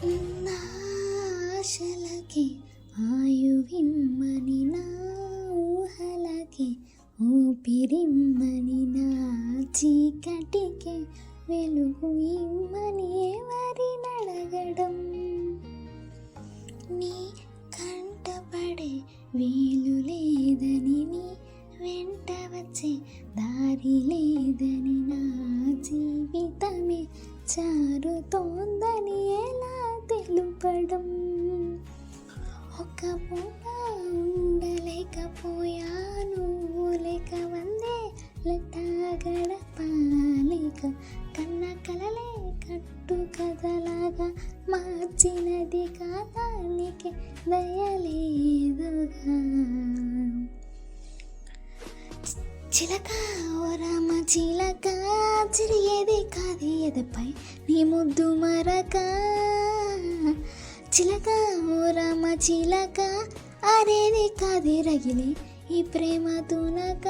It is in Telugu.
నా ఆశలకి ఆయువిమ్మని, నా ఊహలకి ఊపిరిమ్మని, నా చీకటికి వెలుగు ఇమ్మని ఎవరినడగడం. నీ కంటపడే వీలు లేదని, నీ వెంట వచ్చే దారి లేదని, నా జీవితమే చారుతోందని ఎలా తెలుపడం. ఒక పూట ఉండలేకపోయాను, లేక వందే లెట్ట గడపాలేక, కన్న కలలే కట్టు కథలాగా మార్చినది కాలానికి దయలేదుగా. చిలక ఓ రామ చిలక, చిరిగేది కాదు ఎదపై నీ ముద్దు మరక. చిలక ఓ రామ చిలక, ఆరేది కాదు రగిలే ఈ ప్రేమ తునక.